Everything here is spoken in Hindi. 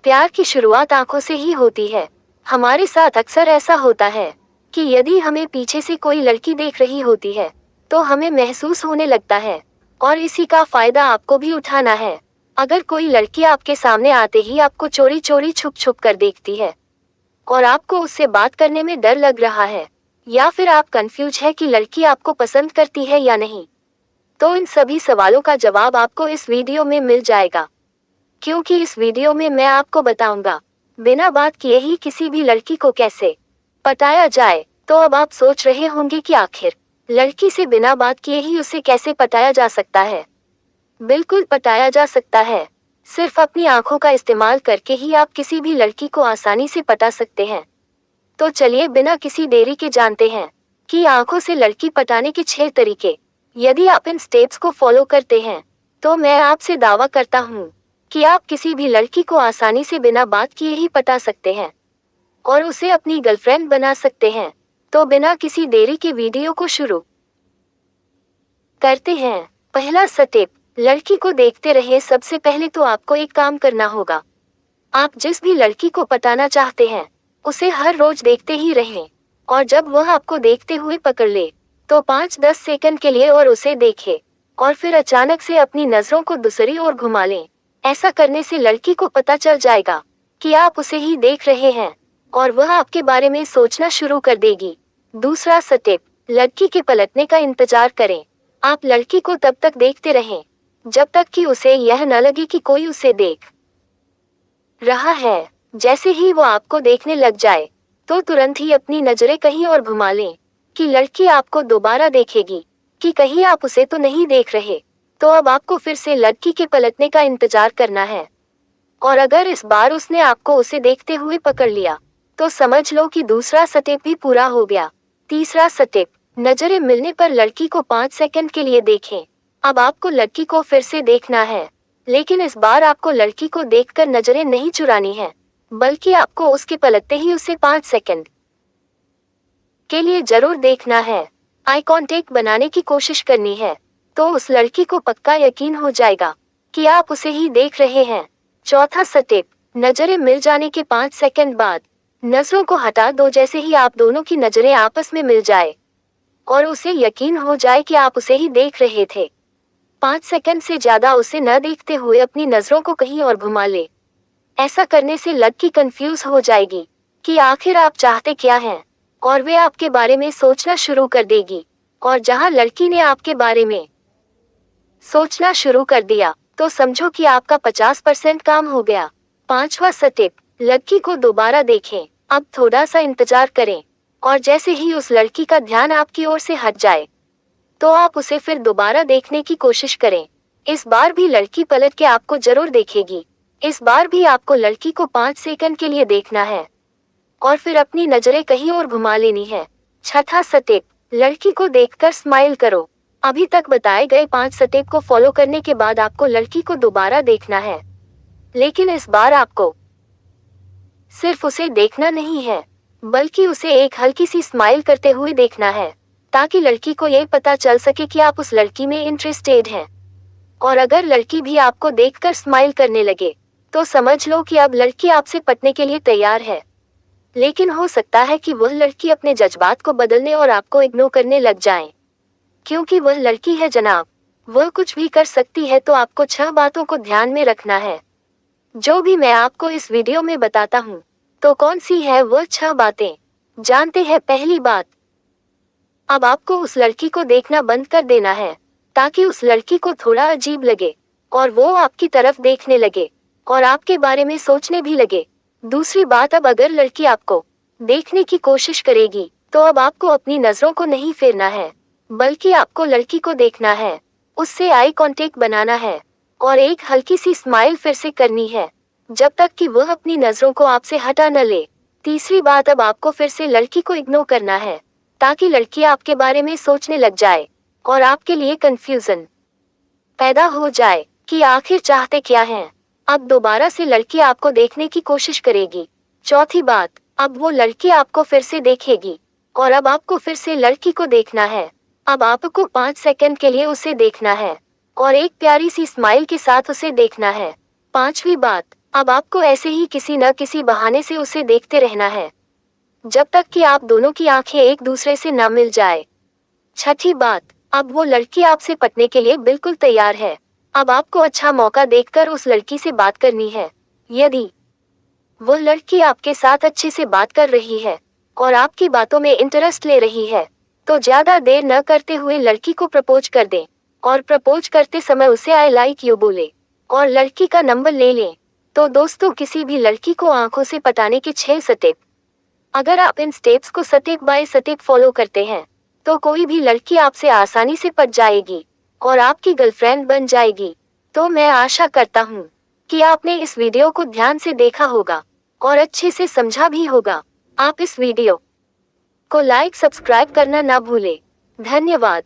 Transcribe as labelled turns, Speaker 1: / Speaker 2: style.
Speaker 1: प्यार की शुरुआत आंखों से ही होती है। हमारे साथ अक्सर ऐसा होता है कि यदि हमें पीछे से कोई लड़की देख रही होती है तो हमें महसूस होने लगता है और इसी का फायदा आपको भी उठाना है। अगर कोई लड़की आपके सामने आते ही आपको चोरी चोरी छुप छुप कर देखती है और आपको उससे बात करने में डर लग रहा है, या फिर आप कंफ्यूज है कि लड़की आपको पसंद करती है या नहीं, तो इन सभी सवालों का जवाब आपको इस वीडियो में मिल जाएगा। क्योंकि इस वीडियो में मैं आपको बताऊंगा बिना बात किए ही किसी भी लड़की को कैसे पटाया जाए। तो अब आप सोच रहे होंगे कि आखिर लड़की से बिना बात किए ही उसे कैसे पटाया जा सकता है। बिल्कुल पटाया जा सकता है। सिर्फ अपनी आंखों का इस्तेमाल करके ही आप किसी भी लड़की को आसानी से पटा सकते हैं। तो चलिए बिना किसी देरी के जानते हैं कि आंखों से लड़की पटाने के 6 तरीके। यदि आप इन स्टेप्स को फॉलो करते हैं तो मैं आपसे दावा करता हूँ कि आप किसी भी लड़की को आसानी से बिना बात किए ही पटा सकते हैं और उसे अपनी गर्लफ्रेंड बना सकते हैं। तो बिना किसी देरी के वीडियो को शुरू करते हैं। पहला स्टेप, लड़की को देखते रहे। सबसे पहले तो आपको एक काम करना होगा। आप जिस भी लड़की को पटाना चाहते हैं उसे हर रोज देखते ही रहें और जब वह आपको देखते हुए पकड़ ले तो 5-10 सेकंड के लिए और उसे देखें और फिर अचानक से अपनी नजरों को दूसरी ओर घुमा लें। ऐसा करने से लड़की को पता चल जाएगा कि आप उसे ही देख रहे हैं और वह आपके बारे में सोचना शुरू कर देगी। दूसरा स्टेप, लड़की के पलटने का इंतजार करें। आप लड़की को तब तक देखते रहें जब तक कि उसे यह न लगे कि कोई उसे देख रहा है। जैसे ही वो आपको देखने लग जाए तो तुरंत ही अपनी नजरें कहीं और घुमा लें कि लड़की आपको दोबारा देखेगी कि कहीं आप उसे तो नहीं देख रहे। तो अब आपको फिर से लड़की के पलटने का इंतजार करना है और अगर इस बार उसने आपको उसे देखते हुए पकड़ लिया तो समझ लो कि दूसरा स्टेप भी पूरा हो गया। तीसरा स्टेप, नजरें मिलने पर लड़की को 5 सेकंड के लिए देखें। अब आपको लड़की को फिर से देखना है, लेकिन इस बार आपको लड़की को देखकर नजरें नहीं चुरानी है, बल्कि आपको उसके पलटते ही उसे 5 सेकंड के लिए जरूर देखना है। आई कांटेक्ट बनाने की कोशिश करनी है तो उस लड़की को पक्का यकीन हो जाएगा कि आप उसे ही देख रहे हैं। चौथा स्टेप, नजरें मिल जाने के 5 सेकंड बाद नजरों को हटा दो। जैसे ही आप दोनों की नजरें आपस में मिल जाए और उसे यकीन हो जाए कि आप उसे ही देख रहे थे, 5 सेकंड से ज्यादा उसे न देखते हुए अपनी नजरों को कहीं और घुमा ले। ऐसा करने से लड़की कंफ्यूज हो जाएगी कि आखिर आप चाहते क्या हैं और वे आपके बारे में सोचना शुरू कर देगी। और जहां लड़की ने आपके बारे में सोचना शुरू कर दिया तो समझो कि आपका 50% काम हो गया। पांचवा स्टेप, लड़की को दोबारा देखें। अब थोड़ा सा इंतजार करें और जैसे ही उस लड़की का ध्यान आपकी ओर से हट जाए तो आप उसे फिर दोबारा देखने की कोशिश करें। इस बार भी लड़की पलट के आपको जरूर देखेगी। इस बार भी आपको लड़की को 5 सेकंड के लिए देखना है और फिर अपनी नजरें कहीं और घुमा लेनी है। छठा स्टेप, लड़की को देखकर स्माइल करो। अभी तक बताए गए 5 स्टेप को फॉलो करने के बाद आपको लड़की को दोबारा देखना है, लेकिन इस बार आपको सिर्फ उसे देखना नहीं है, बल्कि उसे एक हल्की सी स्माइल करते हुए देखना है ताकि लड़की को ये पता चल सके कि आप उस लड़की में इंटरेस्टेड हैं। और अगर लड़की भी आपको देखकर स्माइल करने लगे तो समझ लो कि अब लड़की आपसे पटने के लिए तैयार है। लेकिन हो सकता है कि वह लड़की अपने जज्बात को बदलने और आपको इग्नोर करने लग जाए, क्योंकि वह लड़की है जनाब, वह कुछ भी कर सकती है। तो आपको 6 बातों को ध्यान में रखना है जो भी मैं आपको इस वीडियो में बताता हूँ। तो कौन सी है वह 6 बातें, जानते हैं। पहली बात, अब आपको उस लड़की को देखना बंद कर देना है ताकि उस लड़की को थोड़ा अजीब लगे और वो आपकी तरफ देखने लगे और आपके बारे में सोचने भी लगे। दूसरी बात, अब अगर लड़की आपको देखने की कोशिश करेगी तो अब आपको अपनी नजरों को नहीं फेरना है, बल्कि आपको लड़की को देखना है, उससे आई कांटेक्ट बनाना है और एक हल्की सी स्माइल फिर से करनी है जब तक कि वह अपनी नजरों को आपसे हटा न ले। तीसरी बात, अब आपको फिर से लड़की को इग्नोर करना है ताकि लड़की आपके बारे में सोचने लग जाए और आपके लिए कंफ्यूजन पैदा हो जाए कि आखिर चाहते क्या हैं। अब दोबारा से लड़की आपको देखने की कोशिश करेगी। चौथी बात, अब वो लड़की आपको फिर से देखेगी और अब आपको फिर से लड़की को देखना है। अब आपको 5 सेकंड के लिए उसे देखना है और एक प्यारी सी स्माइल के साथ उसे देखना है। पांचवी बात, अब आपको ऐसे ही किसी न किसी बहाने से उसे देखते रहना है, जब तक कि आप दोनों की आंखें एक दूसरे से न मिल जाए। छठी बात, अब वो लड़की आपसे पटने के लिए बिल्कुल तैयार है। अब आपको अच्छा मौका देखकर उस लड़की से बात करनी है। यदि वो लड़की आपके साथ अच्छे से बात कर रही है और आपकी बातों में इंटरेस्ट ले रही है, तो ज्यादा देर न करते हुए लड़की को प्रपोज कर दें और प्रपोज करते समय उसे आई लाइक यू बोले और लड़की का नंबर ले लें। तो दोस्तों, किसी भी लड़की को आंखों से पटाने के 6 स्टेप। अगर आप इन स्टेप्स को स्टेप बाय स्टेप फॉलो करते हैं, तो कोई भी लड़की आपसे आसानी से पट जाएगी और आपकी गर्लफ्रेंड बन जाएगी। तो मैं आशा करता हूँ कि आपने इस वीडियो को ध्यान से देखा होगा और अच्छे से समझा भी होगा। आप इस वीडियो को लाइक सब्सक्राइब करना ना भूलें। धन्यवाद।